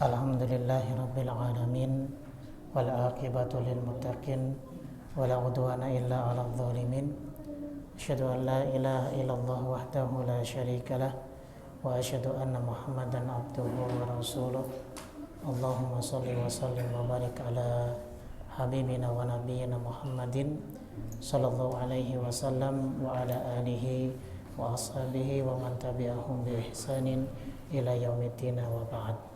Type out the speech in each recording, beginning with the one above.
Alhamdulillahi Rabbil Alamin wal aqibatu lil muttaqin wala udwana illa 'alal zalimin. Asyhadu an la ilaha illallah wahdahu la syarikalah wa asyhadu anna Muhammadan abduhu wa rasuluh. Allahumma shalli wa sallim wa barik ala habibina wa nabiyyina Muhammadin sallallahu alaihi wasallam wa ala alihi wa ashabihi wa man tabi'ahum bi ihsanin ila yaumiddin wa ba'd.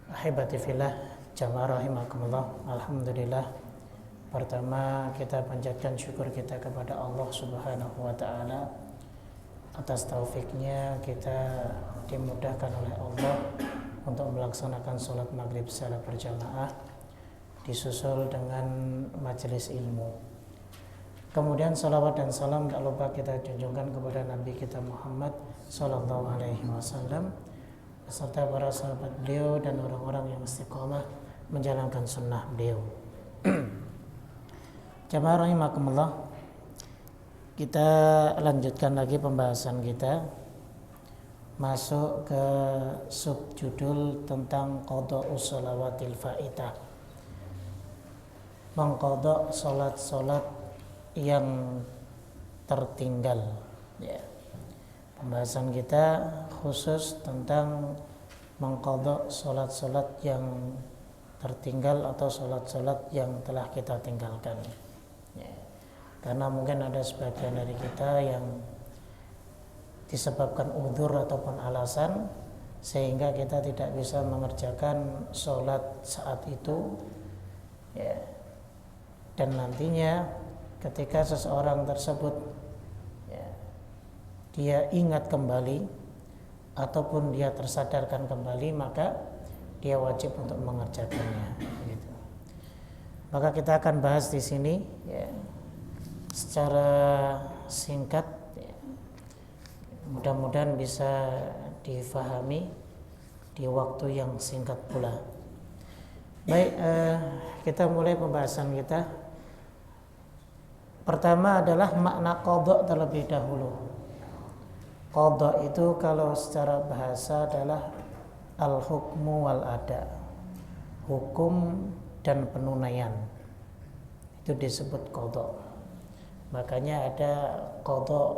Ahibati fillah, jamaah rahimakumullah. Alhamdulillah, pertama kita panjatkan syukur kita kepada Allah Subhanahu wa taala atas taufiknya kita dimudahkan oleh Allah untuk melaksanakan sholat maghrib secara berjamaah disusul dengan majelis ilmu. Kemudian salawat dan salam tak lupa kita junjungkan kepada Nabi kita Muhammad sallallahu alaihi wasallam beserta para sahabat beliau dan orang-orang yang istiqomah menjalankan sunnah beliau. Jamaah rahimakumullah, kita lanjutkan lagi pembahasan kita, masuk ke subjudul tentang qada'us shalawatil faitah, mengqada salat-salat yang tertinggal, ya. Pembahasan kita khusus tentang mengqada salat-salat yang tertinggal atau salat-salat yang telah kita tinggalkan, ya. Karena mungkin ada sebagian dari kita yang disebabkan udzur ataupun alasan sehingga kita tidak bisa mengerjakan salat saat itu, ya. Dan nantinya ketika seseorang tersebut dia ingat kembali ataupun dia tersadarkan kembali, maka dia wajib untuk mengerjakannya, gitu. Maka kita akan bahas di sini, ya, secara singkat, ya. Mudah-mudahan bisa difahami di waktu yang singkat pula. Baik, kita mulai pembahasan kita. Pertama adalah makna qada terlebih dahulu. Qada itu kalau secara bahasa adalah al-hukmu wal ada, hukum dan penunaian, itu disebut qada. Makanya ada qada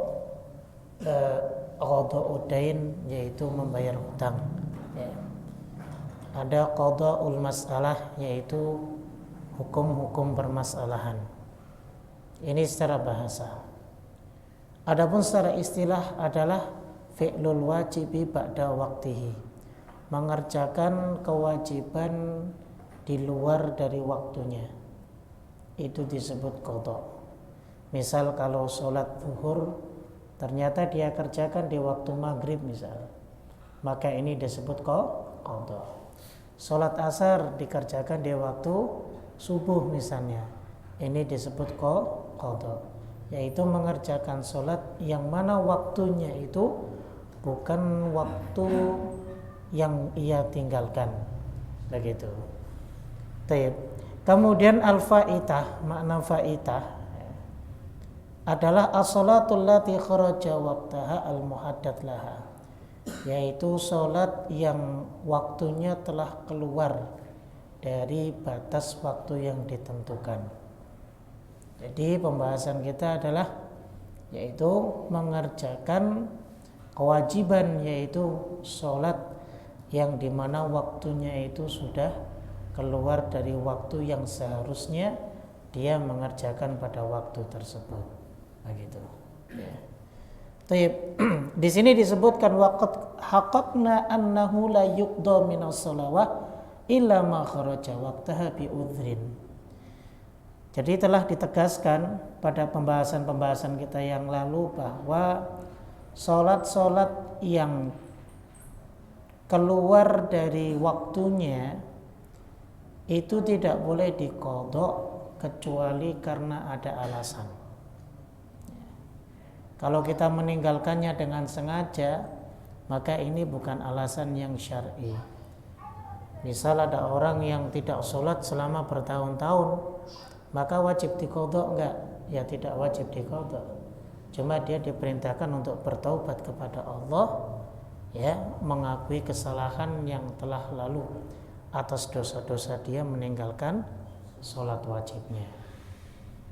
udain, yaitu membayar hutang, ya. Ada qadaul masalah, yaitu hukum-hukum permasalahan. Ini secara bahasa. Adapun secara istilah adalah fi'lul wajibi ba'da waqtihi, mengerjakan kewajiban di luar dari waktunya, itu disebut qada. Misal kalau sholat zuhur ternyata dia kerjakan di waktu maghrib misal, maka ini disebut qada. Sholat asar dikerjakan di waktu subuh misalnya, ini disebut qada, yaitu mengerjakan sholat yang mana waktunya itu bukan waktu yang ia tinggalkan, begitu. Taib. Kemudian al-faitah, makna faitah adalah as-shalatul lati kharaja waqtaha al-muhaddad laha, yaitu sholat yang waktunya telah keluar dari batas waktu yang ditentukan. Jadi pembahasan kita adalah yaitu mengerjakan kewajiban, yaitu sholat yang dimana waktunya itu sudah keluar dari waktu yang seharusnya dia mengerjakan pada waktu tersebut, begitu. Ya. Di sini disebutkan waqad haqqaqna annahu la yuqda minas shalawat illa ma kharaja waqtaha bi udhrin. Jadi telah ditegaskan pada pembahasan-pembahasan kita yang lalu bahwa sholat-sholat yang keluar dari waktunya itu tidak boleh diqadha kecuali karena ada alasan. Kalau kita meninggalkannya dengan sengaja, maka ini bukan alasan yang syar'i. Misal ada orang yang tidak sholat selama bertahun-tahun, maka wajib diqadha enggak? Ya tidak wajib diqadha. Cuma dia diperintahkan untuk bertaubat kepada Allah, ya, mengakui kesalahan yang telah lalu atas dosa-dosa dia meninggalkan sholat wajibnya.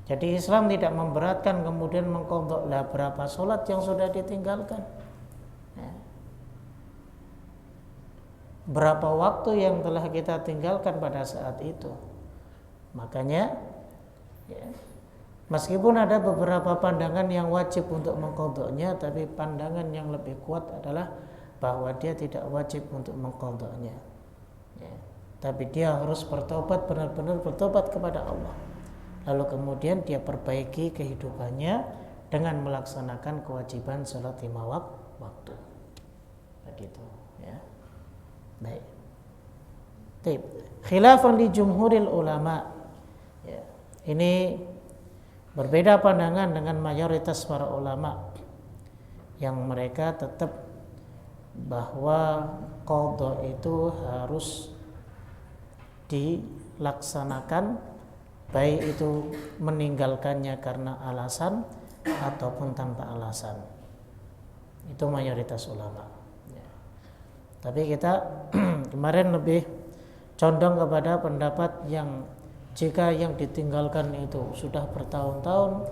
Jadi Islam tidak memberatkan kemudian mengqadha berapa sholat yang sudah ditinggalkan, ya. Berapa waktu yang telah kita tinggalkan pada saat itu. Makanya, ya, meskipun ada beberapa pandangan yang wajib untuk mengqadhanya, tapi pandangan yang lebih kuat adalah bahwa dia tidak wajib untuk mengqadhanya, ya. Tapi dia harus bertobat, benar-benar bertobat kepada Allah. Lalu kemudian dia perbaiki kehidupannya dengan melaksanakan kewajiban sholat 5 waktu. Begitu, ya. Baik. Khilafan li jumhuril ulama. Ya. Ini berbeda pandangan dengan mayoritas para ulama yang mereka tetap bahwa qadha itu harus dilaksanakan, baik itu meninggalkannya karena alasan ataupun tanpa alasan. Itu mayoritas ulama, ya. Tapi kita kemarin lebih condong kepada pendapat yang jika yang ditinggalkan itu sudah bertahun-tahun,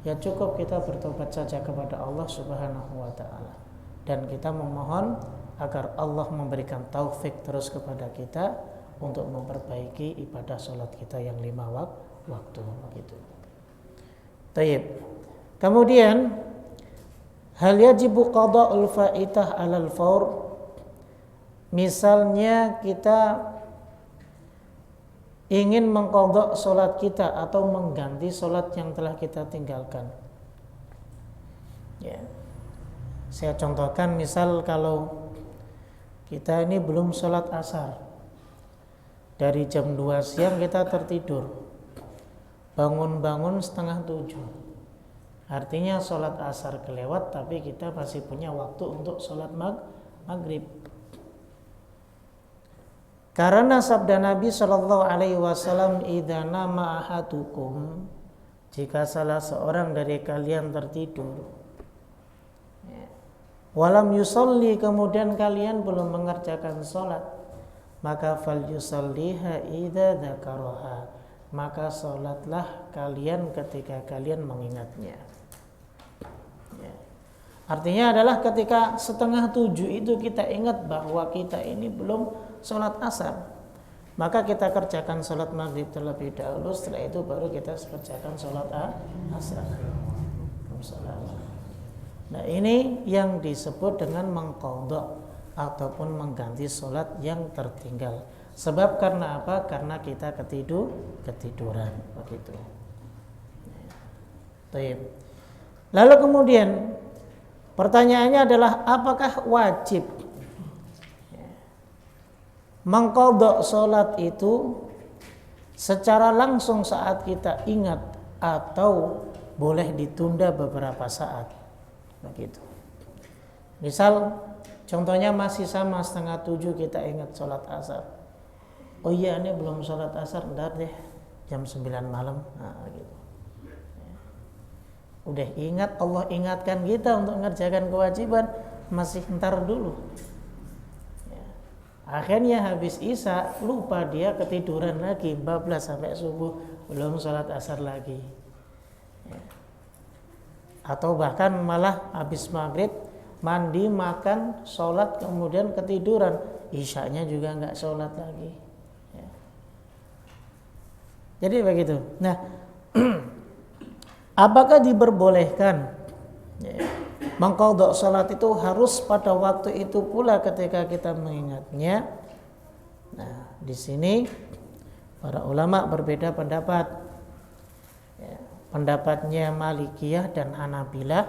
ya cukup kita bertobat saja kepada Allah Subhanahu wa taala, dan kita memohon agar Allah memberikan taufik terus kepada kita untuk memperbaiki ibadah sholat kita yang 5 waktu, begitu. Tayyib. Kemudian, hal yajibu qada'ul faitah 'alal faur. Misalnya kita ingin mengqadha sholat kita atau mengganti sholat yang telah kita tinggalkan. Ya. Saya contohkan, misal kalau kita ini belum sholat asar. Dari jam 2 siang kita tertidur, bangun-bangun 6:30. Artinya sholat asar kelewat, tapi kita masih punya waktu untuk sholat maghrib. Karena sabda Nabi SAW, idza nama ahadukum, jika salah seorang dari kalian tertidur, walam yusalli, kemudian kalian belum mengerjakan sholat, maka fal yusalliha idza dzakaraha, maka salatlah kalian ketika kalian mengingatnya, ya. Artinya adalah ketika 6:30 itu kita ingat bahwa kita ini belum salat asar, maka kita kerjakan salat maghrib terlebih dahulu, setelah itu baru kita kerjakan salat asar. Nah, ini yang disebut dengan mengqadha ataupun mengganti sholat yang tertinggal. Sebab karena apa? Karena kita ketiduran, begitu. Lalu kemudian pertanyaannya adalah, apakah wajib mengqadha sholat itu secara langsung saat kita ingat, atau boleh ditunda beberapa saat, begitu. Misal contohnya masih sama 6:30 kita ingat sholat asar. Oh iya, ini belum sholat asar, ntar deh jam 9 malam. Nah, gitu. Udah ingat, Allah ingatkan kita untuk mengerjakan kewajiban, masih ntar dulu. Ya. Akhirnya habis isya lupa, dia ketiduran lagi, bablas sampai subuh belum sholat asar lagi. Ya. Atau bahkan malah habis maghrib mandi, makan, sholat, kemudian ketiduran, isyanya juga nggak sholat lagi, ya. Jadi begitu. Nah, apakah diperbolehkan, ya, mengqadha sholat itu harus pada waktu itu pula ketika kita mengingatnya? Nah, di sini para ulama berbeda pendapat, ya. Pendapatnya Malikiyah dan Hanabilah,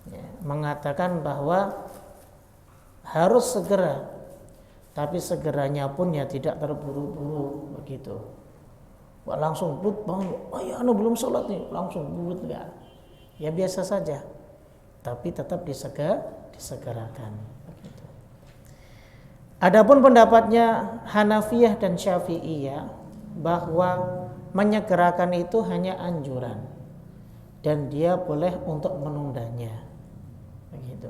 ya, mengatakan bahwa harus segera, tapi segeranya pun ya tidak terburu-buru, begitu. Wah, langsung bangun, oh ya, belum sholat nih, langsung burut, enggak. Ya biasa saja, tapi tetap disegerakan, begitu. Adapun pendapatnya Hanafiyah dan Syafi'iyah bahwa menyegerakan itu hanya anjuran dan dia boleh untuk menundanya, begitu.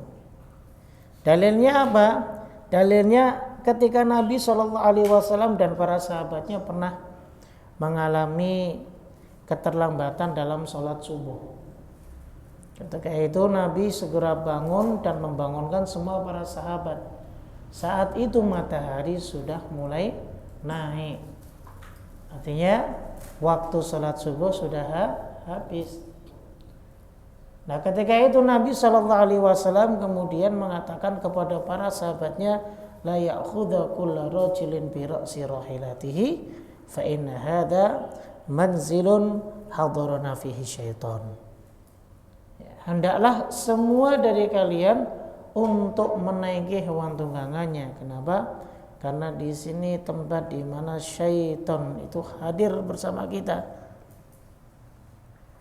Dalilnya apa? Dalilnya ketika Nabi SAW dan para sahabatnya pernah mengalami keterlambatan dalam sholat subuh. Ketika itu Nabi segera bangun dan membangunkan semua para sahabat. Saat itu matahari sudah mulai naik. Artinya waktu sholat subuh sudah habis. Nah, ketika itu Nabi SAW kemudian mengatakan kepada para sahabatnya, la ya'khudha kullu rajulin bi ra'si rahilatihi fa inna hadza manzilun hadarana fihi syaitan. Hendaklah semua dari kalian untuk menaiki hewan tunggangannya. Kenapa? Karena di sini tempat di mana syaitan itu hadir bersama kita.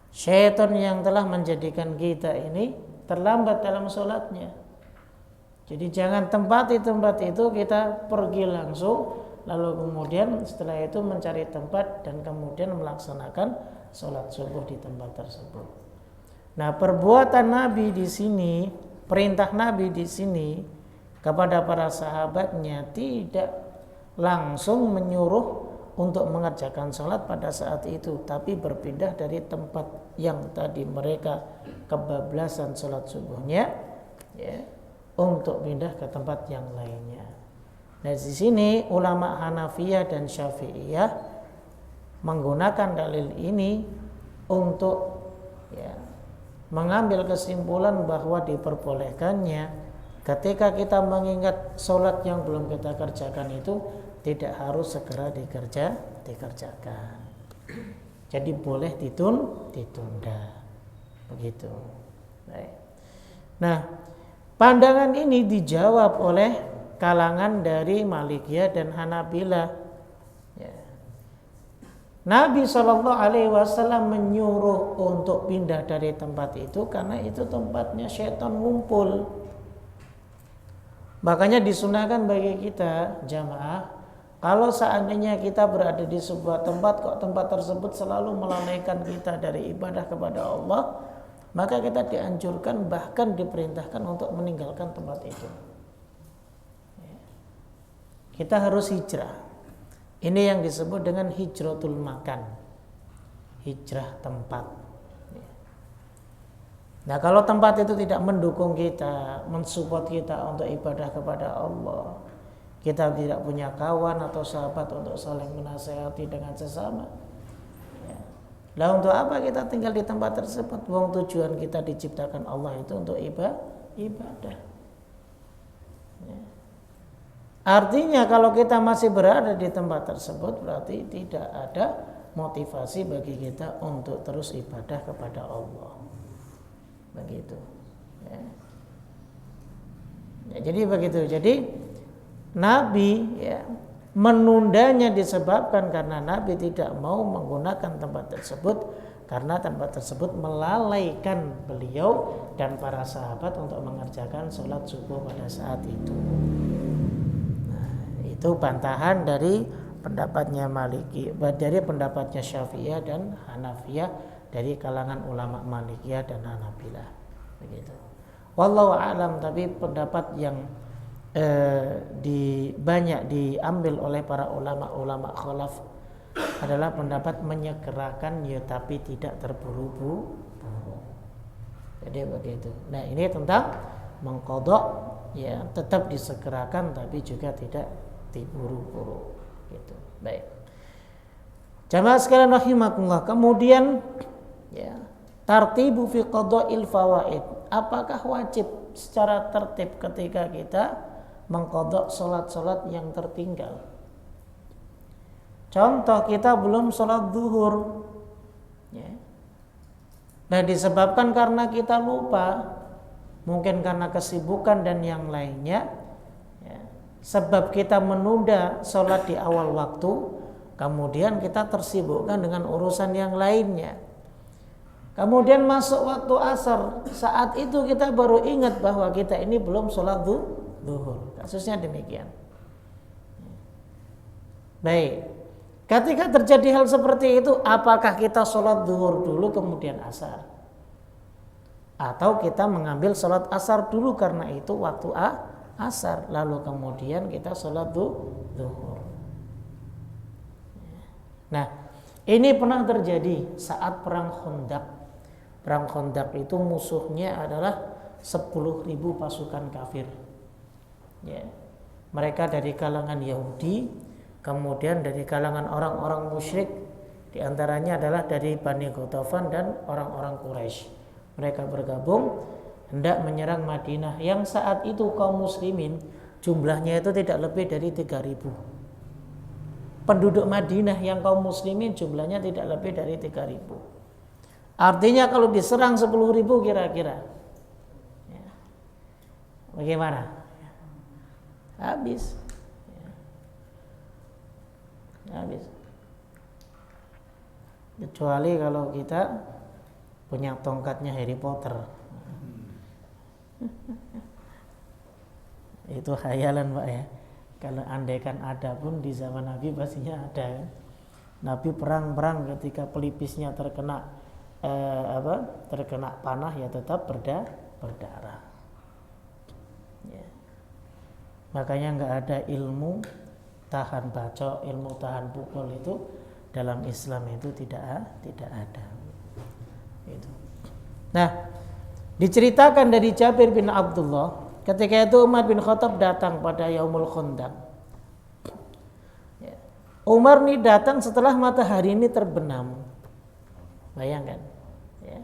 Syaitan yang telah menjadikan kita ini terlambat dalam sholatnya. Jadi jangan tempat itu kita pergi langsung, lalu kemudian setelah itu mencari tempat dan kemudian melaksanakan sholat subuh di tempat tersebut. Nah, perbuatan Nabi di sini, perintah Nabi di sini kepada para sahabatnya tidak langsung menyuruh untuk mengerjakan sholat pada saat itu, tapi berpindah dari tempat yang tadi mereka kebablasan sholat subuhnya, ya, untuk pindah ke tempat yang lainnya. Nah, di sini ulama Hanafiyah dan Syafi'iyah menggunakan dalil ini untuk mengambil kesimpulan bahwa diperbolehkannya ketika kita mengingat sholat yang belum kita kerjakan itu tidak harus segera dikerjakan. Jadi boleh ditunda. Begitu. Baik. Nah, pandangan ini dijawab oleh kalangan dari Malikiyah dan Hanabilah. Ya. Nabi SAW menyuruh untuk pindah dari tempat itu karena itu tempatnya syaitan ngumpul. Makanya disunahkan bagi kita jamaah, kalau seandainya kita berada di sebuah tempat kok tempat tersebut selalu melalaikan kita dari ibadah kepada Allah, maka kita dianjurkan bahkan diperintahkan untuk meninggalkan tempat itu. Kita harus hijrah. Ini yang disebut dengan hijratul makan, hijrah tempat. Nah, kalau tempat itu tidak mendukung kita, mensupport kita untuk ibadah kepada Allah, kita tidak punya kawan atau sahabat untuk saling menasehati dengan sesama. Lah untuk apa kita tinggal di tempat tersebut? Wong tujuan kita diciptakan Allah itu untuk ibadah. Artinya kalau kita masih berada di tempat tersebut berarti tidak ada motivasi bagi kita untuk terus ibadah kepada Allah. Begitu. Jadi begitu. Jadi Nabi menundanya disebabkan karena Nabi tidak mau menggunakan tempat tersebut karena tempat tersebut melalaikan beliau dan para sahabat untuk mengerjakan sholat subuh pada saat itu. Nah, itu bantahan dari pendapatnya Maliki, dari pendapatnya Syafi'iyah dan Hanafiyah dari kalangan ulama Malikiyah dan Hanabilah. Begitu. Wallahu a'lam, tapi pendapat yang banyak diambil oleh para ulama khalaf adalah pendapat menyegerakan ya tapi tidak terburu-buru. Jadi begitu. Nah, ini tentang mengqadha, ya tetap disegerakan tapi juga tidak diburu-buru gitu. Baik. Jamaah sekalian rahimakumullah, kemudian tartibu fi qada'il fawaid. Apakah wajib secara tertib ketika kita mengqadha salat-salat yang tertinggal? Contoh, kita belum salat zuhur. Nah, disebabkan karena kita lupa, mungkin karena kesibukan dan yang lainnya, sebab kita menunda salat di awal waktu, kemudian kita tersibukkan dengan urusan yang lainnya. Kemudian masuk waktu asar, saat itu kita baru ingat bahwa kita ini belum sholat zuhur. Kasusnya demikian. Baik, ketika terjadi hal seperti itu, apakah kita sholat zuhur dulu kemudian asar? Atau kita mengambil sholat asar dulu karena itu waktu asar, lalu kemudian kita sholat zuhur. Nah, ini pernah terjadi saat perang Khandaq. Perang Khandaq itu musuhnya adalah 10.000 pasukan kafir. Ya. Mereka dari kalangan Yahudi, kemudian dari kalangan orang-orang musyrik, di antaranya adalah dari Bani Ghatafan dan orang-orang Quraisy. Mereka bergabung hendak menyerang Madinah yang saat itu kaum muslimin jumlahnya itu tidak lebih dari 3.000. Penduduk Madinah yang kaum muslimin jumlahnya tidak lebih dari 3.000. Artinya kalau diserang 10.000 kira-kira ya, bagaimana? Habis. Habis. Kecuali kalau kita punya tongkatnya Harry Potter. Itu khayalan Pak ya. Kalau andaikan ada pun di zaman Nabi pastinya ada. Nabi perang ketika pelipisnya terkena terkena panah ya tetap berdarah. Ya. Makanya nggak ada ilmu tahan bacok, ilmu tahan pukul itu dalam Islam itu tidak ada. Itu. Nah, diceritakan dari Jabir bin Abdullah, ketika itu Umar bin Khattab datang pada Yaumul Khandaq. Ya. Umar ini datang setelah matahari ini terbenam. Bayangkan. Ya.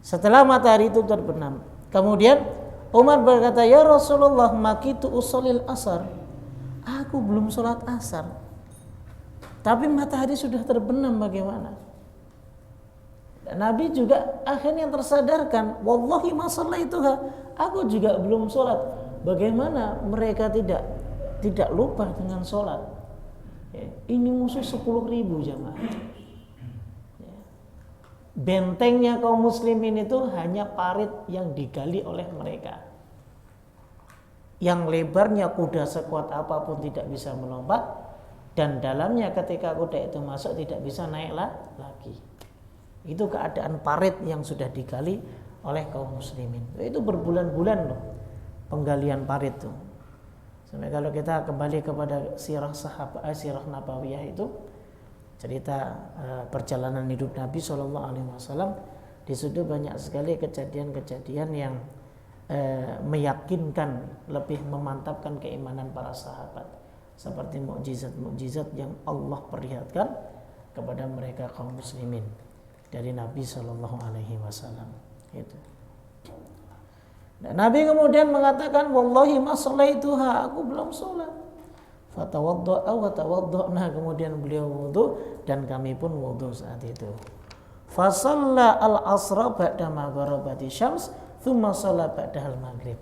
Setelah matahari itu terbenam. Kemudian Umar berkata, "Ya Rasulullah, makitu usolil asar." Aku belum sholat asar. Tapi matahari sudah terbenam, bagaimana? Dan Nabi juga akhirnya tersadarkan, wallahi ma shallaituha, aku juga belum sholat. Bagaimana mereka tidak lupa dengan sholat? Ya, ini musuh 10.000 jamaah. Ya. Bentengnya kaum muslimin itu hanya parit yang digali oleh mereka. Yang lebarnya kuda sekuat apapun tidak bisa melompat, dan dalamnya ketika kuda itu masuk tidak bisa naik lagi. Itu keadaan parit yang sudah digali oleh kaum muslimin. Itu berbulan-bulan loh penggalian parit itu. Sampai kalau kita kembali kepada sirah nabawiyah itu, cerita perjalanan hidup Nabi SAW, di situ banyak sekali kejadian-kejadian yang meyakinkan, lebih memantapkan keimanan para sahabat, seperti mukjizat-mukjizat yang Allah perlihatkan kepada mereka kaum muslimin dari Nabi SAW. Itu. Dan Nabi kemudian mengatakan, wallahi ma shallaituha, aku belum sholat. Fatawadda'a wa tawadda'na, kemudian beliau wudu dan kami pun wudu saat itu. Fasalla al-asra ba'da ma gharabati syams, thumma shalla ba'dahal maghrib.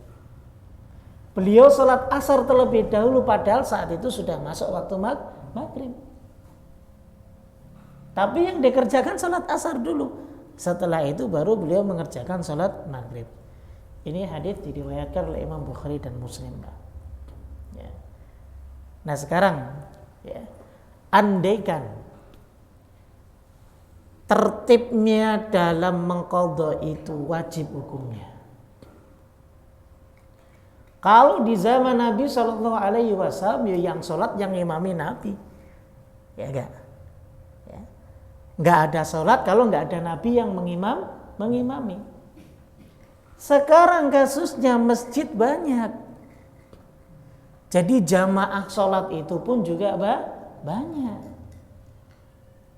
Beliau sholat asar terlebih dahulu, padahal saat itu sudah masuk waktu maghrib. Tapi yang dikerjakan sholat asar dulu. Setelah itu baru beliau mengerjakan sholat maghrib. Ini hadis diriwayatkan oleh Imam Bukhari dan Muslim. Ya. Nah sekarang, ya, andaikan tertibnya dalam mengqadha itu wajib hukumnya. Kalau di zaman Nabi SAW, ya yang sholat yang imami Nabi, ya enggak. Nggak ada sholat kalau nggak ada Nabi yang mengimami. Sekarang kasusnya masjid banyak, jadi jamaah sholat itu pun juga banyak.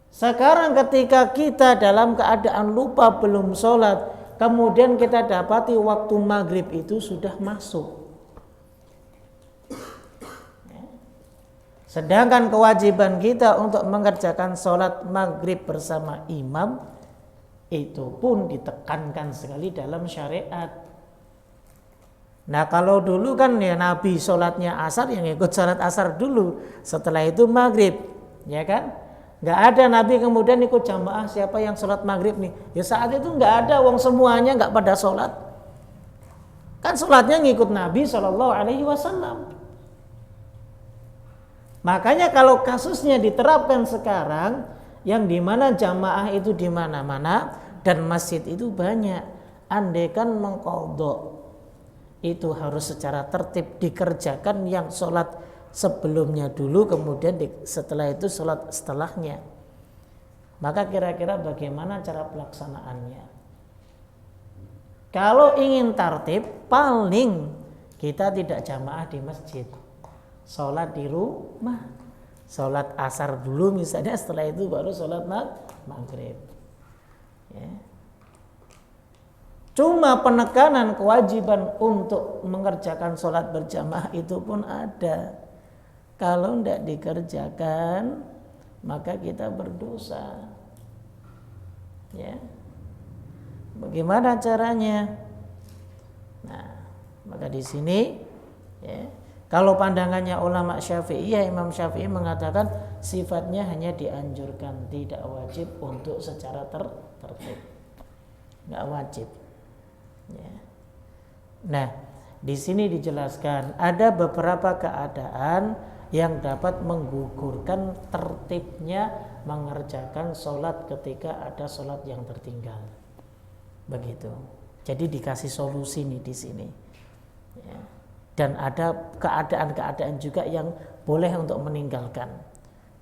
Sekarang ketika kita dalam keadaan lupa belum sholat, kemudian kita dapati waktu maghrib itu sudah masuk. Sedangkan kewajiban kita untuk mengerjakan sholat maghrib bersama imam itu pun ditekankan sekali dalam syariat. Nah kalau dulu kan ya Nabi sholatnya asar, yang ikut sholat asar dulu, setelah itu maghrib, ya kan? Nggak ada Nabi kemudian ikut jamaah siapa yang sholat maghrib nih. Ya saat itu nggak ada, wong semuanya nggak pada sholat. Kan sholatnya ngikut Nabi SAW. Makanya kalau kasusnya diterapkan sekarang, yang dimana jamaah itu di mana-mana, dan masjid itu banyak. Andaikan mengqadha itu harus secara tertib dikerjakan yang sholat sebelumnya dulu, kemudian setelah itu sholat setelahnya. Maka kira-kira bagaimana cara pelaksanaannya? Kalau ingin tertib, paling kita tidak jamaah di masjid, sholat di rumah, sholat asar dulu misalnya, setelah itu baru sholat maghrib. Ya. Cuma penekanan kewajiban untuk mengerjakan sholat berjamaah itu pun ada. Kalau tidak dikerjakan, maka kita berdosa. Ya. Bagaimana caranya? Nah, maka di sini, ya, kalau pandangannya ulama Syafi'iyah, Imam Syafi'i mengatakan sifatnya hanya dianjurkan, tidak wajib untuk secara tertib, nggak wajib. Ya. Nah, di sini dijelaskan ada beberapa keadaan yang dapat menggugurkan tertibnya mengerjakan sholat ketika ada sholat yang tertinggal. Begitu. Jadi dikasih solusi nih di sini. Ya. Dan ada keadaan-keadaan juga yang boleh untuk meninggalkan.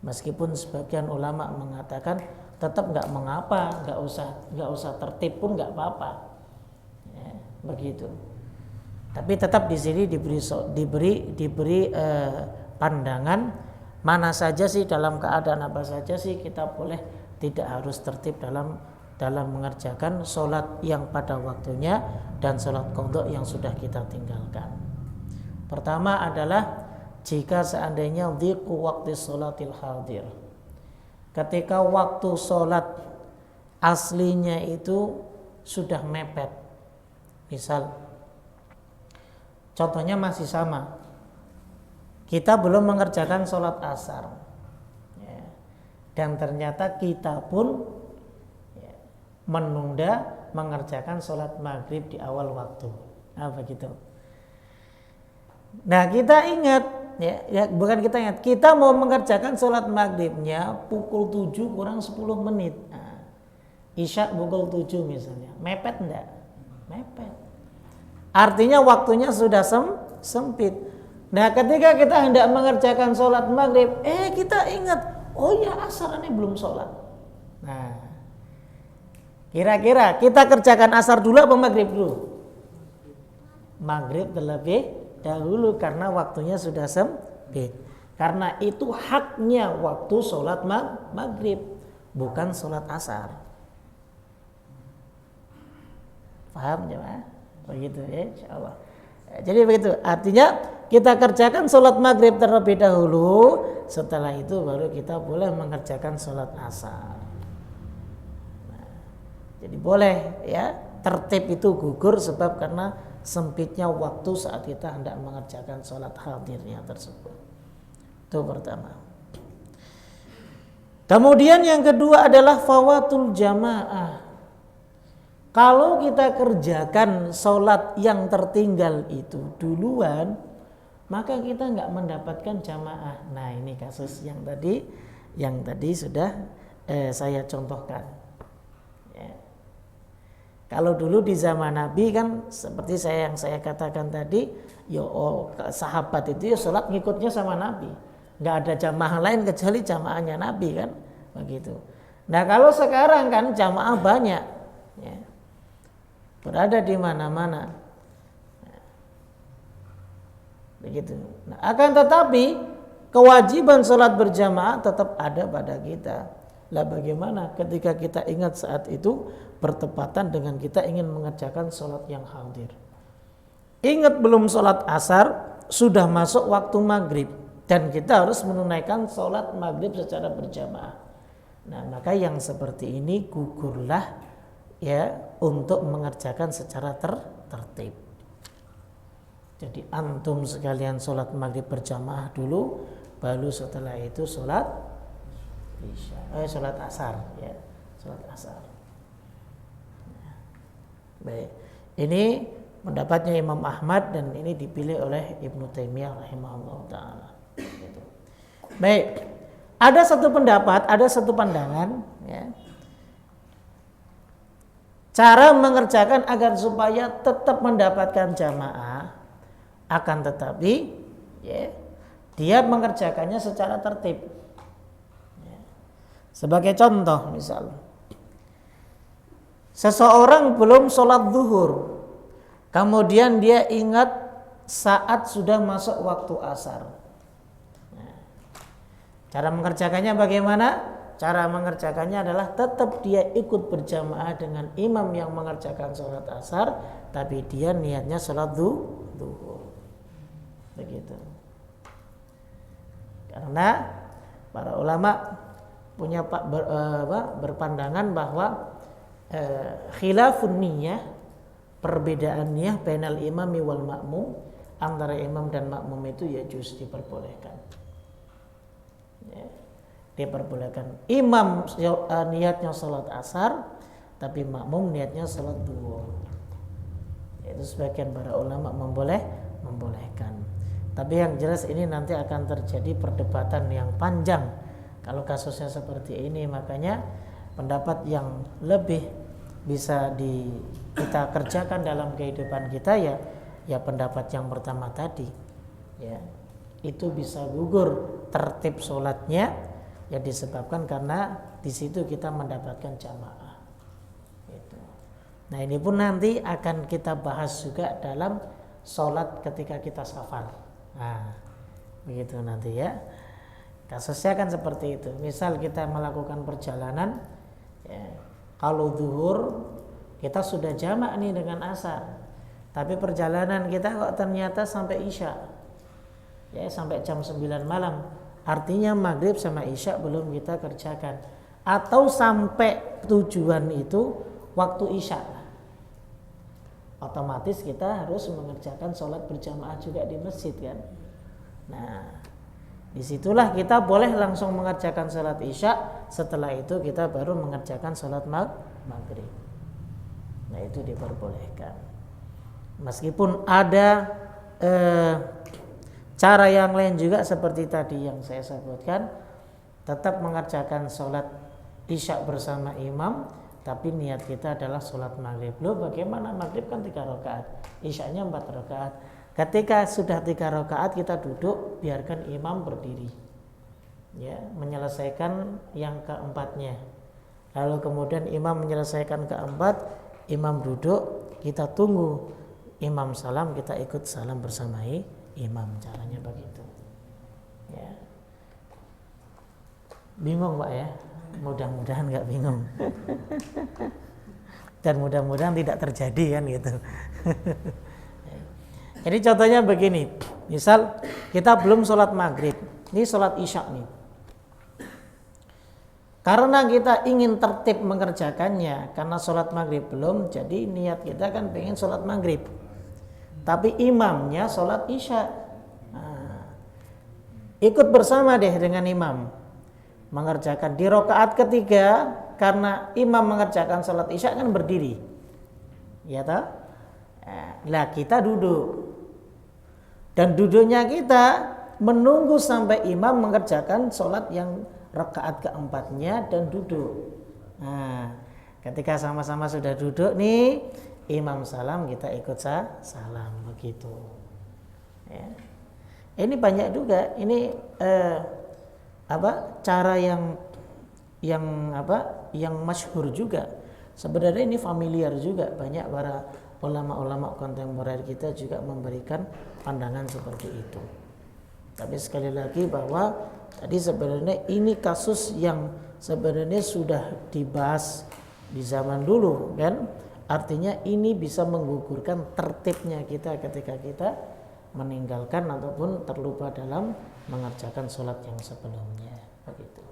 Meskipun sebagian ulama mengatakan tetap nggak mengapa, nggak usah tertib pun nggak apa-apa. Begitu. Tapi tetap di sini diberi pandangan mana saja sih, dalam keadaan apa saja sih kita boleh tidak harus tertib dalam mengerjakan sholat yang pada waktunya dan sholat qadha yang sudah kita tinggalkan. Pertama adalah jika seandainya dhiqu waqti sholatil hadir, ketika waktu sholat aslinya itu sudah mepet. Misal, contohnya masih sama, kita belum mengerjakan sholat asar, ya, dan ternyata kita pun ya, menunda mengerjakan sholat maghrib di awal waktu. Nah, begitu. Nah, kita ingat, bukan kita ingat, kita mau mengerjakan sholat maghribnya pukul 7 kurang 10 menit. Nah, Isya pukul 7 misalnya, mepet enggak? Mepet. Artinya waktunya sudah sempit. Nah, ketika kita hendak mengerjakan sholat maghrib, kita ingat, oh ya asar ini belum sholat. Nah, kira-kira kita kerjakan asar dulu apa maghrib dulu? Maghrib terlebih dahulu karena waktunya sudah sempit. Karena itu haknya waktu sholat maghrib, bukan sholat asar. Paham jemaah? Begitu ya, insyaallah. Jadi begitu, artinya kita kerjakan sholat maghrib terlebih dahulu, setelah itu baru kita boleh mengerjakan sholat asar. Nah, jadi boleh ya, tertib itu gugur sebab karena sempitnya waktu saat kita hendak mengerjakan sholat hadirnya tersebut. Itu pertama. Kemudian yang kedua adalah fawatul jamaah. Kalau kita kerjakan sholat yang tertinggal itu duluan, maka kita nggak mendapatkan jamaah. Nah, ini kasus yang tadi sudah saya contohkan. Ya. Kalau dulu di zaman Nabi kan seperti yang saya katakan tadi, sahabat itu ya sholat ngikutnya sama Nabi, nggak ada jamaah lain kecuali jamaahnya Nabi kan, begitu. Nah, kalau sekarang kan jamaah banyak. Ya. Berada di mana-mana, begitu. Nah, akan tetapi kewajiban sholat berjamaah tetap ada pada kita. Lah bagaimana ketika kita ingat saat itu bertepatan dengan kita ingin mengerjakan sholat yang hadir? Ingat belum sholat asar, sudah masuk waktu maghrib dan kita harus menunaikan sholat maghrib secara berjamaah. Nah, maka yang seperti ini gugurlah ya untuk mengerjakan secara tertib. Jadi antum sekalian sholat maghrib berjamaah dulu, baru setelah itu sholat asar ya, sholat asar. Nah, baik, ini pendapatnya Imam Ahmad dan ini dipilih oleh Ibnu Taimiyah rahimahullah taala. Gitu. Baik, ada satu pendapat, ada satu pandangan ya. cara mengerjakan agar supaya tetap mendapatkan jamaah, akan tetapi ya, dia mengerjakannya secara tertib. Ya. Sebagai contoh misal, seseorang belum sholat zuhur, kemudian dia ingat saat sudah masuk waktu asar. Nah, cara mengerjakannya bagaimana? Cara mengerjakannya adalah tetap dia ikut berjamaah dengan imam yang mengerjakan sholat asar, tapi dia niatnya sholat zuhur. Begitu. Karena para ulama punya berpandangan bahwa khilafun niyah, perbedaan niyah bainal imami wal ma'mum, antara imam dan makmum itu ya justru diperbolehkan. Ya, diperbolehkan. Imam niatnya sholat asar, tapi makmum niatnya sholat zuhur. Itu sebagian para ulama membolehkan. Tapi yang jelas ini nanti akan terjadi perdebatan yang panjang kalau kasusnya seperti ini. Makanya pendapat yang lebih bisa kita kerjakan dalam kehidupan kita ya pendapat yang pertama tadi, ya, itu bisa gugur tertib sholatnya ya disebabkan karena di situ kita mendapatkan jamaah. Gitu. Nah ini pun nanti akan kita bahas juga dalam sholat ketika kita safar. Nah begitu nanti ya. Kasusnya kan seperti itu. Misal kita melakukan perjalanan, ya, kalau zuhur kita sudah jamak nih dengan asar, tapi perjalanan kita kok ternyata sampai isya, ya sampai jam 9 malam. Artinya maghrib sama isya belum kita kerjakan, atau sampai tujuan itu waktu isya, otomatis kita harus mengerjakan sholat berjamaah juga di masjid kan. Nah disitulah kita boleh langsung mengerjakan sholat isya, setelah itu kita baru mengerjakan sholat maghrib. Nah itu diperbolehkan. Meskipun ada cara yang lain juga seperti tadi yang saya sebutkan, tetap mengerjakan sholat isya bersama imam, tapi niat kita adalah sholat maghrib. Loh bagaimana? Maghrib kan 3 rakaat, isyanya 4 rakaat. Ketika sudah 3 rakaat kita duduk, biarkan imam berdiri, ya, menyelesaikan yang keempatnya. Lalu kemudian imam menyelesaikan keempat, imam duduk, kita tunggu imam salam, kita ikut salam bersama imam. Caranya begitu, ya. Bingung Pak ya? Mudah-mudahan nggak bingung. Dan mudah-mudahan tidak terjadi kan gitu. Jadi contohnya begini, misal kita belum sholat maghrib, ini sholat isya nih. Karena kita ingin tertib mengerjakannya, karena sholat maghrib belum, jadi niat kita kan pengen sholat maghrib, tapi imamnya sholat isya. Nah, ikut bersama deh dengan imam, mengerjakan di rakaat ketiga, karena imam mengerjakan sholat isya kan berdiri, ya toh? Nah kita duduk, dan duduknya kita menunggu sampai imam mengerjakan sholat yang rakaat keempatnya dan duduk. Nah, ketika sama-sama sudah duduk nih, imam salam, kita ikut salam begitu. Ya. Ini banyak juga. Ini cara yang masyhur juga. Sebenarnya ini familiar juga, banyak para ulama-ulama kontemporer kita juga memberikan pandangan seperti itu. Tapi sekali lagi bahwa tadi sebenarnya ini kasus yang sebenarnya sudah dibahas di zaman dulu kan. Artinya ini bisa menggugurkan tertibnya kita ketika kita meninggalkan ataupun terlupa dalam mengerjakan sholat yang sebelumnya begitu.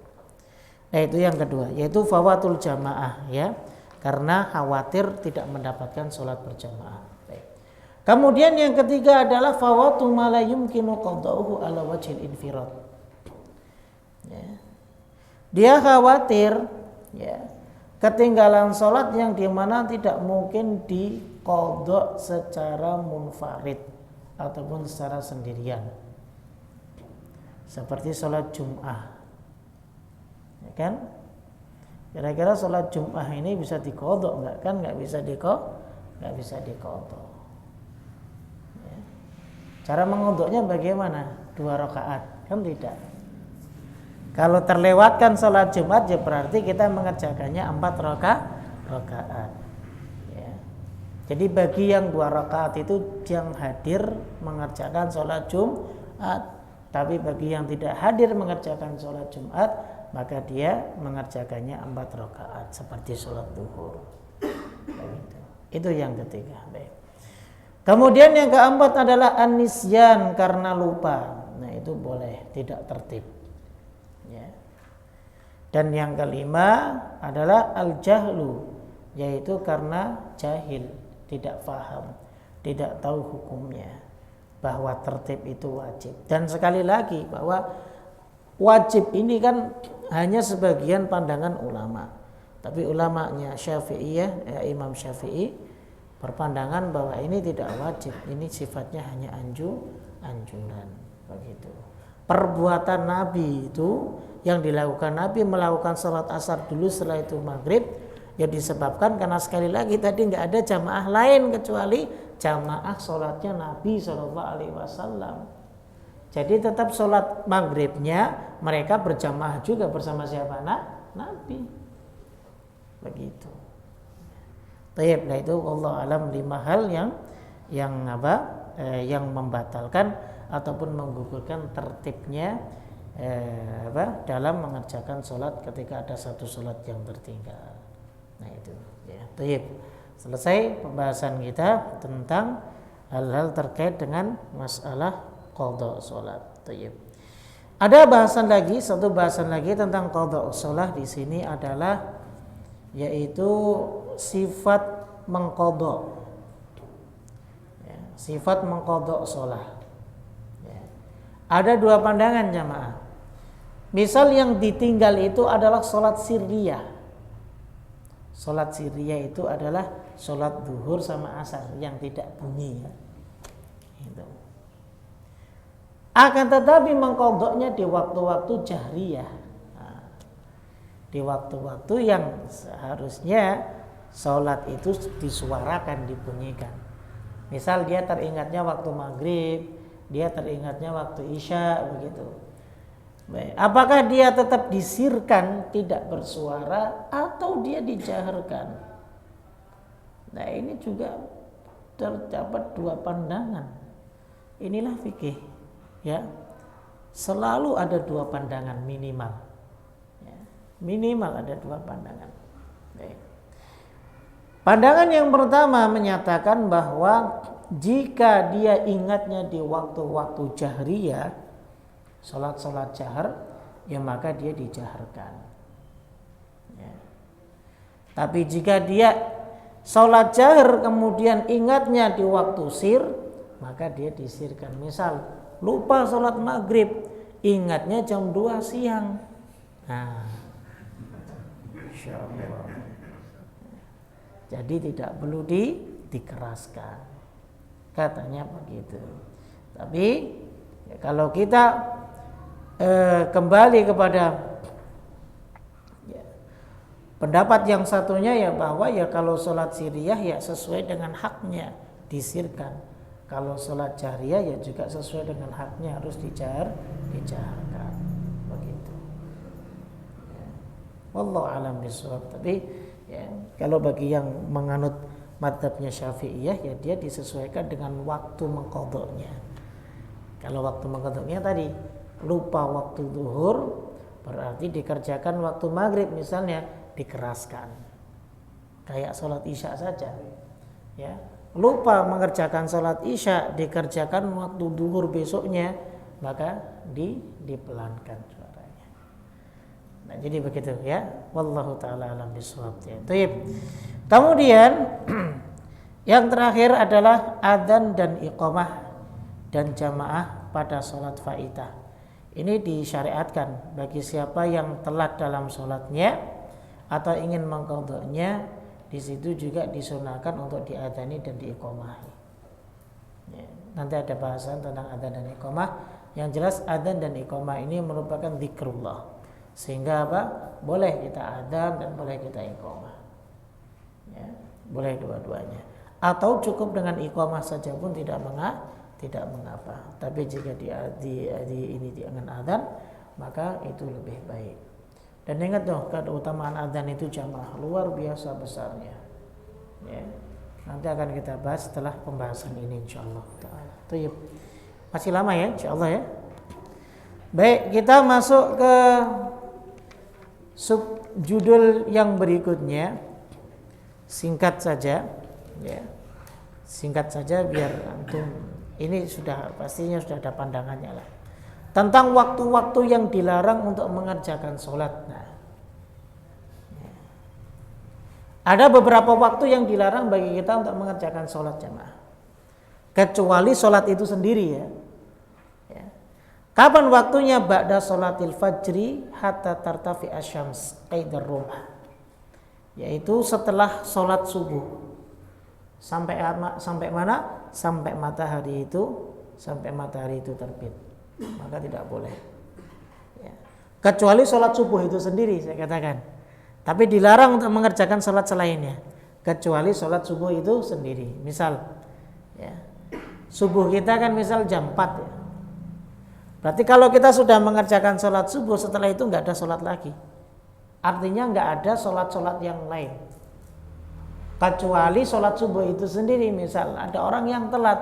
Nah itu yang kedua, yaitu fawatul jamaah, ya, karena khawatir tidak mendapatkan sholat berjamaah. Kemudian yang ketiga adalah fawatu ma la yumkinu qada'uhu ala wajhil infirad. Ya. Dia khawatir, ya, ketinggalan sholat yang dimana tidak mungkin diqadha secara munfarid ataupun secara sendirian. Seperti sholat Jum'ah, ya kan? Kira-kira sholat Jum'ah ini bisa diqadha enggak? Kan enggak bisa diqadha. Ya. Cara mengodoknya bagaimana? 2 rakaat, kan tidak. Kalau terlewatkan sholat Jumat ya berarti kita mengerjakannya 4 rakaat. Ya. Jadi bagi yang 2 rakaat itu yang hadir mengerjakan sholat Jumat. Tapi bagi yang tidak hadir mengerjakan sholat Jumat, maka dia mengerjakannya 4 rakaat seperti sholat zuhur. Itu yang ketiga. Baik. Kemudian yang keempat adalah an-nisyan, karena lupa. Nah itu boleh, tidak tertib. Ya. Dan yang kelima adalah al-jahlu, yaitu karena jahil, tidak paham, tidak tahu hukumnya, bahwa tertib itu wajib. Dan sekali lagi bahwa wajib ini kan hanya sebagian pandangan ulama. Tapi ulamanya Syafi'iyah, Imam Syafi'i berpandangan bahwa ini tidak wajib, ini sifatnya hanya anjuran begitu. Perbuatan Nabi itu yang dilakukan Nabi melakukan salat asar dulu, setelah itu maghrib, ya disebabkan karena sekali lagi tadi nggak ada jamaah lain kecuali jamaah sholatnya Nabi SAW. Jadi tetap sholat maghribnya mereka berjamaah juga bersama siapa? Nabi. Begitu. Tayyib, nah itu Allah alam 5 hal yang membatalkan ataupun menggugurkan tertibnya dalam mengerjakan sholat ketika ada satu sholat yang tertinggal. Nah itu ya. Tayyib. Selesai pembahasan kita tentang hal-hal terkait dengan masalah qadha sholat. Tayyib. Ada satu bahasan lagi tentang qadha sholat di sini adalah yaitu sifat mengqadha. Ya, sifat mengqadha sholat. Ya. Ada 2 pandangan jamaah. Misal yang ditinggal itu adalah sholat sirriyah. Sholat sirriyah itu adalah sholat zuhur sama asar yang tidak bunyi. Itu. Akan tetapi mengqadhanya di waktu-waktu jahriyah. Nah, di waktu-waktu yang seharusnya sholat itu disuarakan, dibunyikan. Misal dia teringatnya waktu maghrib, dia teringatnya waktu isya, begitu. Baik. Apakah dia tetap disirkan, tidak bersuara, atau dia dijaharkan? Nah ini juga terdapat 2 pandangan. Inilah fikih, ya. Selalu ada 2 pandangan minimal. Ya. Minimal ada 2 pandangan. Baik. Pandangan yang pertama menyatakan bahwa jika dia ingatnya di waktu-waktu jahriyah, sholat jahar, ya maka dia dijaharkan. Ya. Tapi jika dia sholat jahar kemudian ingatnya di waktu sir, maka dia disirkan. Misal lupa sholat maghrib, ingatnya jam 2 siang. Nah, Insya Allah. Jadi tidak perlu dikeraskan, katanya begitu. Tapi ya, kalau kita kembali kepada pendapat yang satunya ya bahwa ya kalau sholat sirriyah ya sesuai dengan haknya disirkan. Kalau sholat jahriyah ya juga sesuai dengan haknya harus dijaharkan. Begitu. Ya. Wallahu a'lam bishawab. Tapi ya, kalau bagi yang menganut madzhabnya Syafi'iyah ya dia disesuaikan dengan waktu mengqadhanya. Kalau waktu mengqadhanya tadi lupa waktu zuhur berarti dikerjakan waktu maghrib misalnya dikeraskan kayak sholat isya saja ya. Lupa mengerjakan sholat isya dikerjakan waktu zuhur besoknya maka dipelankan suaranya. Nah jadi begitu ya, wallahu taala alam bishawab. Kemudian yang terakhir adalah adzan dan iqamah dan jamaah pada sholat faidah. Ini disyariatkan bagi siapa yang telat dalam sholatnya atau ingin mengqadhanya. Di situ juga disunahkan untuk diadzani dan diiqamahi. Ya, nanti ada bahasan tentang adzan dan iqamah. Yang jelas adzan dan iqamah ini merupakan zikrullah, Sehingga apa? Boleh kita adzan dan boleh kita iqamah. Ya, boleh dua-duanya. Atau cukup dengan iqamah saja pun tidak mengapa. Tapi jika ini dengan adzan, maka itu lebih baik. Dan ingat dong, keutamaan adzan itu jamaah luar biasa besarnya. Ya. Nanti akan kita bahas setelah pembahasan ini insyaallah. Tayyib. Masih lama ya insyaallah ya. Baik, kita masuk ke subjudul yang berikutnya. Singkat saja ya. Singkat saja biar antum ini pastinya sudah ada pandangannya lah. Tentang waktu-waktu yang dilarang untuk mengerjakan sholat. Nah, ada beberapa waktu yang dilarang bagi kita untuk mengerjakan sholat jamaah. Kecuali sholat itu sendiri ya. Kapan waktunya? Ba'da sholatil fajri hatta tartafi asyams qaidar rumh. Yaitu setelah sholat subuh. Sampai mana? Sampai matahari itu terbit. Maka tidak boleh. Ya. Kecuali sholat subuh itu sendiri saya katakan. Tapi dilarang untuk mengerjakan sholat selainnya. Kecuali sholat subuh itu sendiri. Misal, ya, subuh kita kan misal jam 4 ya. Berarti kalau kita sudah mengerjakan sholat subuh, setelah itu nggak ada sholat lagi. Artinya nggak ada sholat-sholat yang lain. Kecuali sholat subuh itu sendiri. Misal ada orang yang telat,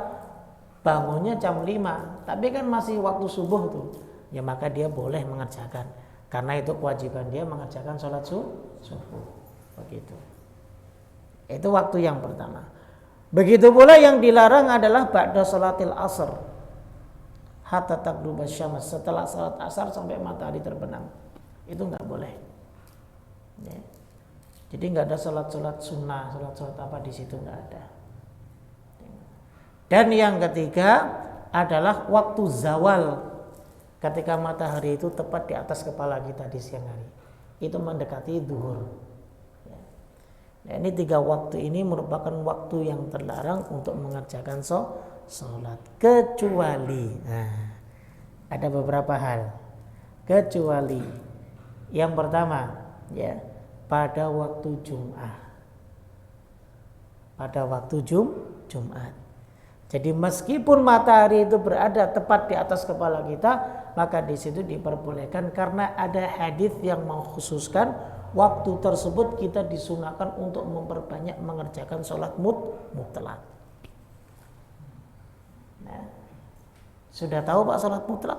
bangunnya jam 5, tapi kan masih waktu subuh tuh. Ya maka dia boleh mengerjakan. Karena itu kewajiban dia mengerjakan sholat subuh. Begitu. Itu waktu yang pertama. Begitu pula yang dilarang adalah ba'da sholatil asr. Hatta taghrubasy syams, setelah salat asar sampai matahari terbenam, itu nggak boleh. Ya. Jadi nggak ada salat sunnah, salat apa di situ nggak ada. Dan yang ketiga adalah waktu zawal, ketika matahari itu tepat di atas kepala kita di siang hari, itu mendekati zuhur. Ya. Nah, ini 3 waktu ini merupakan waktu yang terlarang untuk mengerjakan sholat, kecuali ada beberapa hal. Kecuali yang pertama ya, pada waktu Jumat. Pada waktu Jumat. Jadi meskipun matahari itu berada tepat di atas kepala kita, maka di situ diperbolehkan karena ada hadis yang mengkhususkan waktu tersebut kita disunahkan untuk memperbanyak mengerjakan sholat mutlak. Sudah tahu Pak sholat mutlak?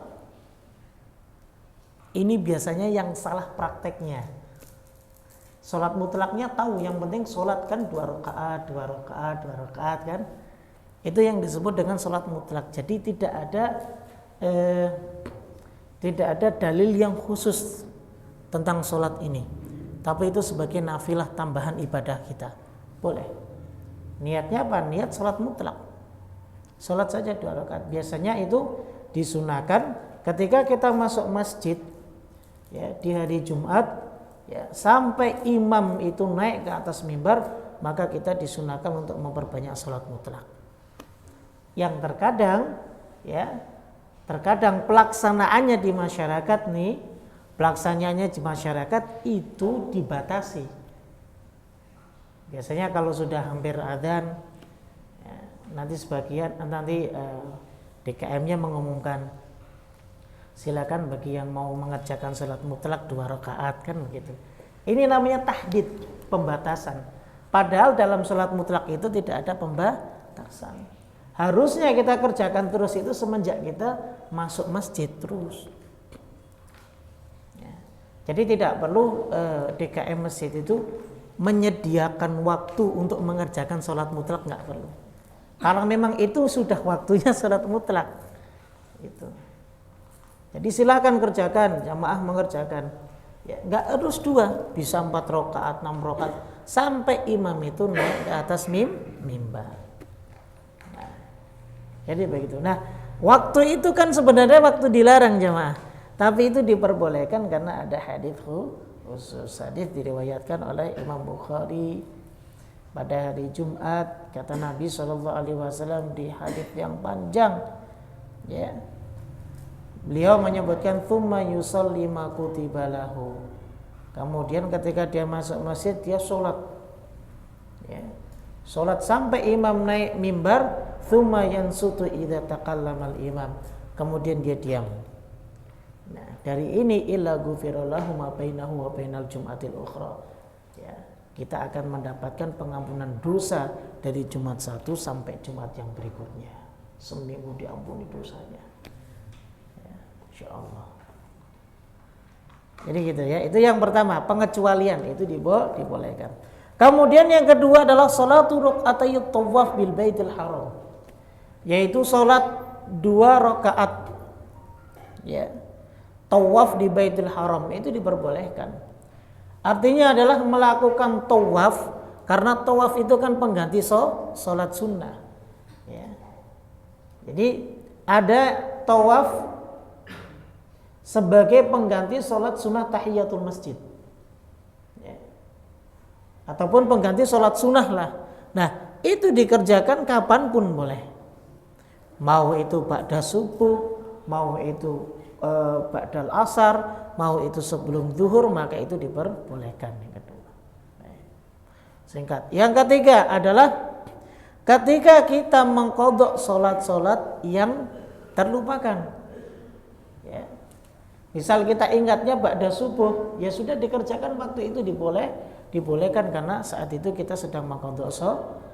Ini biasanya yang salah prakteknya. Sholat mutlaknya tahu, yang penting sholat kan 2 rakaat kan. Itu yang disebut dengan sholat mutlak. Jadi tidak ada dalil yang khusus tentang sholat ini. Tapi itu sebagai nafilah tambahan ibadah kita. Boleh. Niatnya apa? Niat sholat mutlak. Sholat saja 2 rakaat. Biasanya itu disunahkan ketika kita masuk masjid ya, di hari Jumat ya, sampai imam itu naik ke atas mimbar, maka kita disunahkan untuk memperbanyak sholat mutlak. Yang terkadang pelaksanaannya di masyarakat itu dibatasi. Biasanya kalau sudah hampir adzan, nanti DKM-nya mengumumkan silakan bagi yang mau mengerjakan sholat mutlak 2 rakaat kan begitu. Ini namanya tahdid, pembatasan. Padahal dalam sholat mutlak itu tidak ada pembatasan. Harusnya kita kerjakan terus itu semenjak kita masuk masjid terus. Ya. Jadi tidak perlu DKM masjid itu menyediakan waktu untuk mengerjakan sholat mutlak, nggak perlu. Kalau memang itu sudah waktunya sholat mutlak, itu. Jadi silakan kerjakan, jamaah mengerjakan. Ya, nggak harus 2, bisa 4 rakaat, 6 rakaat, sampai imam itu naik ke atas mimbar. Nah, jadi begitu. Nah, waktu itu kan sebenarnya waktu dilarang jamaah, tapi itu diperbolehkan karena ada hadis khusus. Hadis diriwayatkan oleh Imam Bukhari. Pada hari Jumat kata Nabi SAW di hadis yang panjang ya, Beliau menyebutkan tsumma yusalli ma kutiba lahu. Kemudian ketika dia masuk masjid dia sholat, ya. Sholat sampai imam naik mimbar, tsumma yansutu idza taqallama al-imam. Kemudian dia diam. Nah, dari ini illa ghufira lahu ma bainahu wa bainal jum'atil ukhra. Ya, kita akan mendapatkan pengampunan dosa dari Jumat 1 sampai Jumat yang berikutnya. Seminggu diampuni dosanya. Ya, insyaallah. Jadi gitu ya. Itu yang pertama, pengecualian itu dibolehkan. Kemudian yang kedua adalah salatu rakaatayut tawaf bil baitil haram. Yaitu salat 2 rakaat. Ya. Tawaf di Baitul Haram itu diperbolehkan. Artinya adalah melakukan tawaf, karena tawaf itu kan pengganti salat sunnah. Ya. Jadi ada tawaf sebagai pengganti salat sunnah tahiyatul masjid. Ya. Ataupun pengganti salat sunnah lah. Nah, itu dikerjakan kapanpun boleh. Mau itu ba'da subuh, mau itu ba'dal asar, mau itu sebelum zuhur, maka itu diperbolehkan. Yang kedua. Singkat. Yang ketiga adalah ketika kita mengqadha salat-salat yang terlupakan. Ya. Misal kita ingatnya ba'da subuh, ya sudah dikerjakan waktu itu dibolehkan karena saat itu kita sedang mengqadha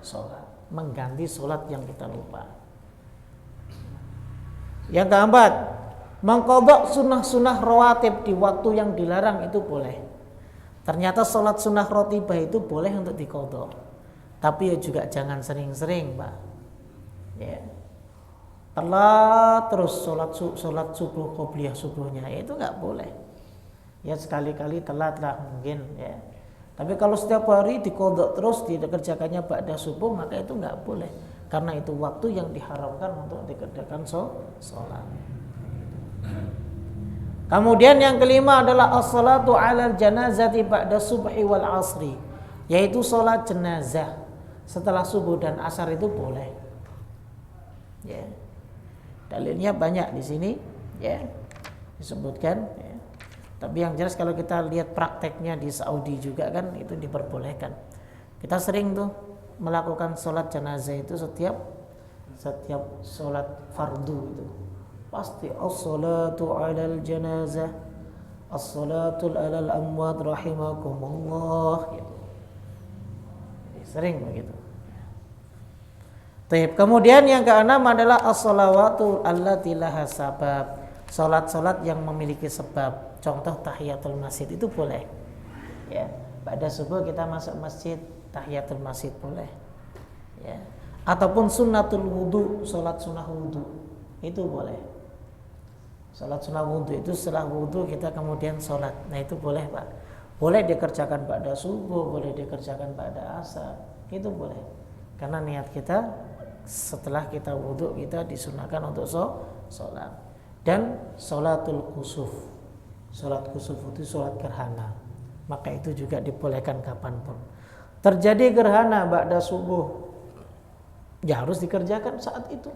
salat, mengganti salat yang kita lupa. Yang keempat, mengqadha sunnah-sunnah rawatib di waktu yang dilarang itu boleh. Ternyata sholat sunnah rotibah itu boleh untuk diqadha. Tapi ya juga jangan sering-sering, Pak. Ya. Telat terus sholat subuh qobliyah subuhnya, itu nggak boleh. Ya sekali-kali telat lah mungkin ya. Tapi kalau setiap hari diqadha terus dikerjakannya ba'da subuh, maka itu nggak boleh. Karena itu waktu yang diharamkan untuk dikerjakan sholat. Kemudian yang kelima adalah as-salatu 'alal janazati ba'da subhi wal 'asri, yaitu sholat jenazah setelah subuh dan asar itu boleh. Ya. Dalilnya banyak di sini, ya. Disebutkan, ya. Tapi yang jelas kalau kita lihat prakteknya di Saudi juga kan itu diperbolehkan. Kita sering tuh melakukan sholat jenazah itu setiap sholat fardu itu pasti as-salatu 'alal janazah, as-salatu 'alal amwat rahimakumullah gitu. Sering begitu. Baik, kemudian yang keenam adalah as-salawatu allati laha sabab. Salat-salat yang memiliki sebab. Contoh tahiyatul masjid itu boleh. Ya, pada subuh kita masuk masjid, tahiyatul masjid boleh. Ya. Ataupun sunnatul wudu, salat sunnah wudu itu boleh. Salat sunnah wudu itu setelah wudu kita kemudian salat. Nah itu boleh, Pak. Boleh dikerjakan pada subuh, boleh dikerjakan pada asar. Itu boleh. Karena niat kita setelah kita wudu kita disunahkan untuk salat. Dan salatul kusuf. Salat kusuf itu salat gerhana. Maka itu juga dibolehkan kapanpun. Terjadi gerhana ba'da subuh, ya harus dikerjakan saat itu.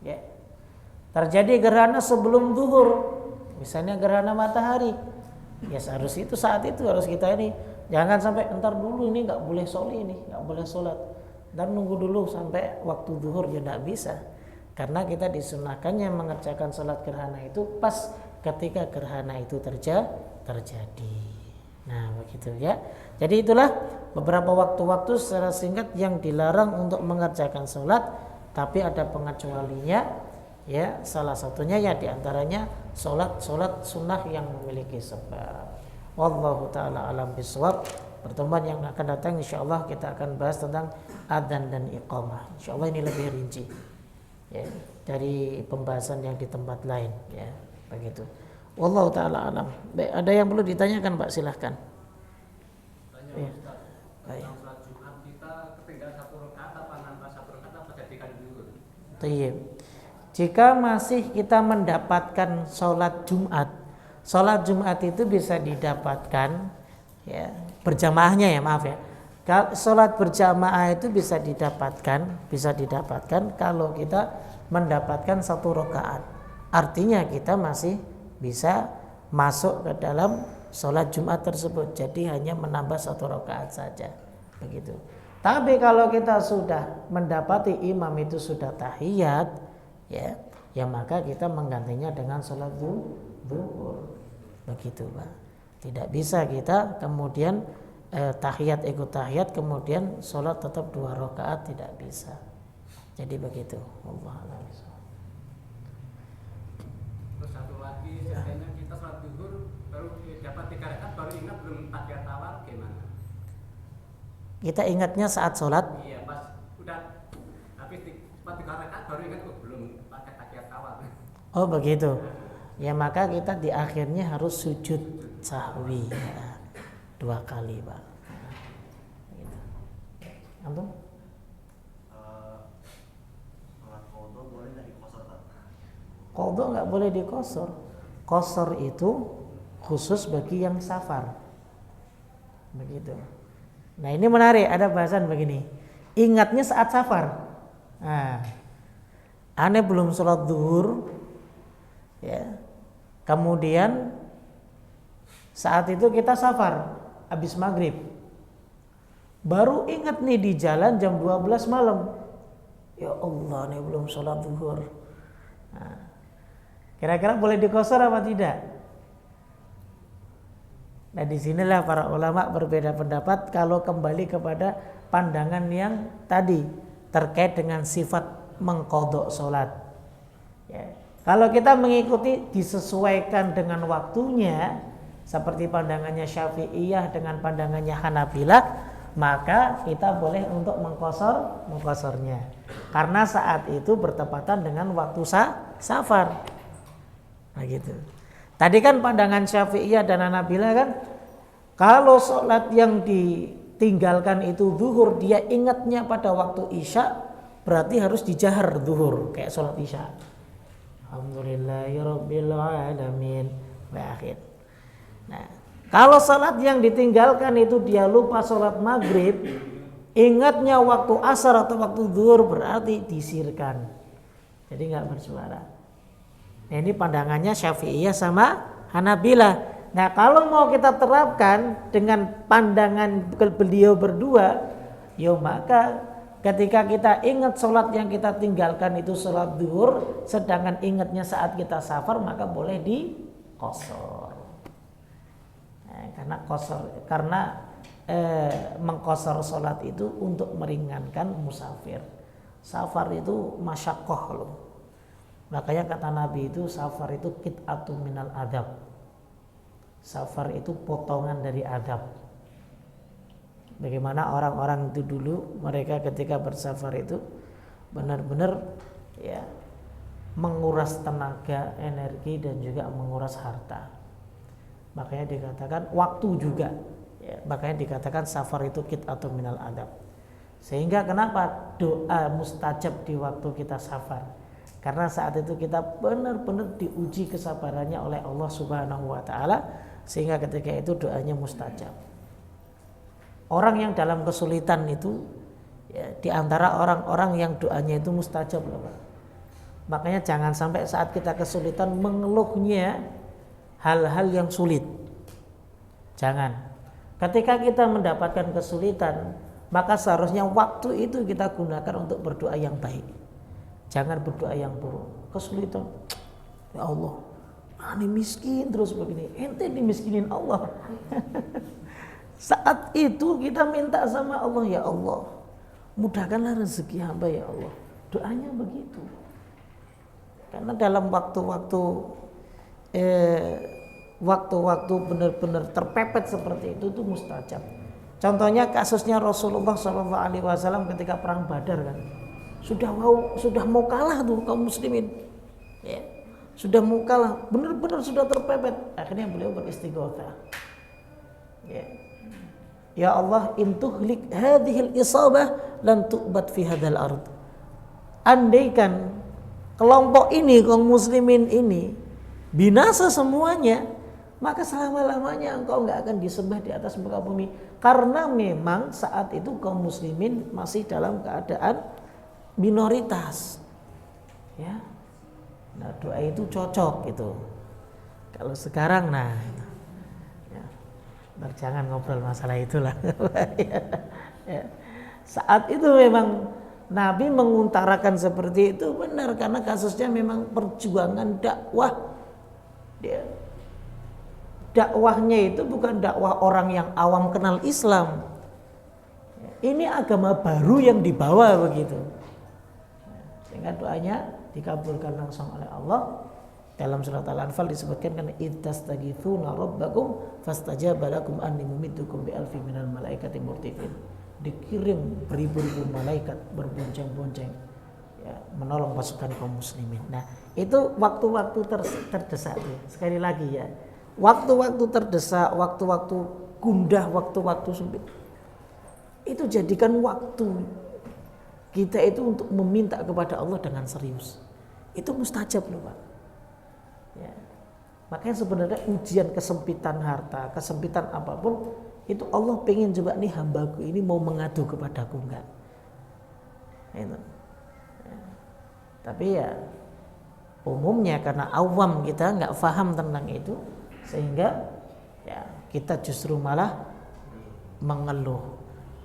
Ya. Terjadi gerhana sebelum zuhur, misalnya gerhana matahari, ya harus itu saat itu harus kita ini. Jangan sampai entar dulu ini nggak boleh nggak boleh sholat. Dan nunggu dulu sampai waktu zuhur, ya nggak bisa. Karena kita disunahkannya mengerjakan sholat gerhana itu pas ketika gerhana itu terjadi. Nah begitu ya. Jadi itulah beberapa waktu-waktu secara singkat yang dilarang untuk mengerjakan sholat, tapi ada pengecualinya. Ya, salah satunya ya diantaranya sholat sunnah yang memiliki sebab. Wallahu taala alam bisawab. Pertemuan yang akan datang insyaallah kita akan bahas tentang adzan dan iqamah. Insyaallah ini lebih rinci. Ya, dari pembahasan yang di tempat lain. Ya, begitu. Wallahu taala alam. Baik, ada yang perlu ditanyakan Pak, silahkan. Ya. Baik. Tayyib. Jika masih kita mendapatkan sholat Jumat itu bisa didapatkan ya, berjamaahnya ya, maaf ya. Sholat berjamaah itu bisa didapatkan kalau kita mendapatkan 1 rakaat. artinya kita masih bisa masuk ke dalam sholat Jumat tersebut. Jadi hanya menambah 1 rakaat saja, begitu. Tapi kalau kita sudah mendapati imam itu sudah tahiyat, ya maka kita menggantinya dengan sholat zuhur, begitu Pak. Tidak bisa kita kemudian tahiyat ikut tahiyat kemudian sholat tetap 2 rakaat, tidak bisa. Jadi begitu. Allah. Terus satu lagi, sebenarnya kita sholat zuhur baru dapat 3 rakaat baru ingat belum tahiyat awal gimana? Kita ingatnya saat sholat? Iya, pas udah habis 3 rakaat baru ingat belum pakai tahiyat awal. Oh begitu. Ya maka kita di akhirnya harus sujud sahwi 2 kali Pak. Gitu. Antum? Sholat qadha boleh nggak dikosor Pak? Qadha nggak boleh dikosor. Kosor itu khusus bagi yang safar. Begitu. Nah ini menarik, ada bahasan begini. Ingatnya saat safar. Nah, aneh belum sholat zuhur, ya. Kemudian saat itu kita safar, habis maghrib. Baru ingat nih di jalan jam 12 malam. Ya Allah, nih belum sholat zuhur. Nah, kira-kira boleh dikosor apa tidak? Nah disinilah para ulama berbeda pendapat kalau kembali kepada pandangan yang tadi terkait dengan sifat mengqadha sholat. Ya. Kalau kita mengikuti disesuaikan dengan waktunya seperti pandangannya Syafi'iyah dengan pandangannya Hanabilah, maka kita boleh untuk mengkosornya. Karena saat itu bertepatan dengan waktu safar. Nah gitu. Tadi kan pandangan Syafi'iyah dan Hanabilah kan, kalau sholat yang ditinggalkan itu zuhur, dia ingatnya pada waktu isya, berarti harus dijahar zuhur kayak sholat isya. Alhamdulillahirabbil alamin wa akhir. Nah, kalau sholat yang ditinggalkan itu dia lupa sholat maghrib, ingatnya waktu asar atau waktu zuhur, berarti disirkan. Jadi nggak bersuara. Nah, ini pandangannya Syafi'iyah sama Hanabilah. Nah kalau mau kita terapkan dengan pandangan beliau berdua, ya maka ketika kita ingat sholat yang kita tinggalkan itu sholat zuhur, sedangkan ingatnya saat kita safar, maka boleh dikosor. Nah, karena mengkosor sholat itu untuk meringankan musafir. Safar itu masyaqqah loh. Makanya kata Nabi itu safar itu qit'atun minal adab. Safar itu potongan dari adab. Bagaimana orang-orang itu dulu, mereka ketika bersafar itu benar-benar ya menguras tenaga, energi dan juga menguras harta. Makanya dikatakan waktu juga. Ya, makanya dikatakan safar itu qit'atun minal adab. Sehingga kenapa doa mustajab di waktu kita safar? Karena saat itu kita benar-benar diuji kesabarannya oleh Allah Subhanahu wa taala, sehingga ketika itu doanya mustajab. Orang yang dalam kesulitan itu ya, di antara orang-orang yang doanya itu mustajab loh Pak. Makanya jangan sampai saat kita kesulitan mengeluhnya hal-hal yang sulit. Jangan. Ketika kita mendapatkan kesulitan, maka seharusnya waktu itu kita gunakan untuk berdoa yang baik. Jangan berdoa yang buruk. Kesulitan, ya Allah, ini miskin terus begini. Ente dimiskinin Allah. Saat itu kita minta sama Allah, ya Allah, mudahkanlah rezeki hamba ya Allah. Doanya begitu. Karena dalam waktu-waktu benar-benar terpepet seperti itu mustajab. Contohnya kasusnya Rasulullah SAW ketika perang Badar kan. Sudah mau kalah tuh kaum muslimin, ya, sudah mau kalah, benar-benar sudah terpepet. Akhirnya beliau beristighotsah, ya Allah, intuhlik hadhil isabah lan tu'bad fi hadzal ard. Andaikan kelompok ini, kaum muslimin ini binasa semuanya, maka selama-lamanya engkau enggak akan disembah di atas muka bumi. Karena memang saat itu kaum muslimin masih dalam keadaan minoritas, ya. Nah, doa itu cocok gitu. Kalau sekarang nah ya, ntar jangan ngobrol masalah itulah. Ya. Saat itu memang Nabi mengutarakan seperti itu benar karena kasusnya memang perjuangan dakwah. Dia dakwahnya itu bukan dakwah orang yang awam kenal Islam. Ini agama baru yang dibawa begitu. Sehingga doanya dikabulkan langsung oleh Allah. Dalam surat Al-Anfal disebutkan kan ittastagitsuna rabbakum fastajaba lakum anni mumiddukum bi alfi minal malaikati murtifin. Dikirim beribu-ribu malaikat berbonceng-bonceng ya, menolong pasukan kaum muslimin. Nah, itu waktu-waktu terdesak tuh. Sekali lagi ya. Waktu-waktu terdesak, waktu-waktu gundah, waktu-waktu sempit. Itu jadikan waktu kita itu untuk meminta kepada Allah dengan serius. Itu mustajab loh Pak. Ya. Makanya sebenarnya ujian kesempitan harta, kesempitan apapun, itu Allah pengen coba nih hambaku ini mau mengadu kepadaku enggak. Itu. Ya. Tapi ya umumnya karena awam kita nggak paham tentang itu, sehingga ya kita justru malah mengeluh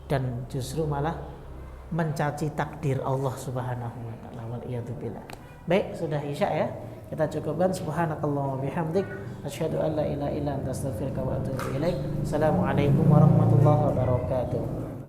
dan justru malah mencaci takdir Allah Subhanahu wa taala. Waliyadzubillah. Baik, sudah Isya ya. Kita cukupkan. Subhanakallah wa bihamdik asyhadu an la ilaha illa anta astaghfiruka wa atubu ilaik. Assalamualaikum warahmatullahi wabarakatuh.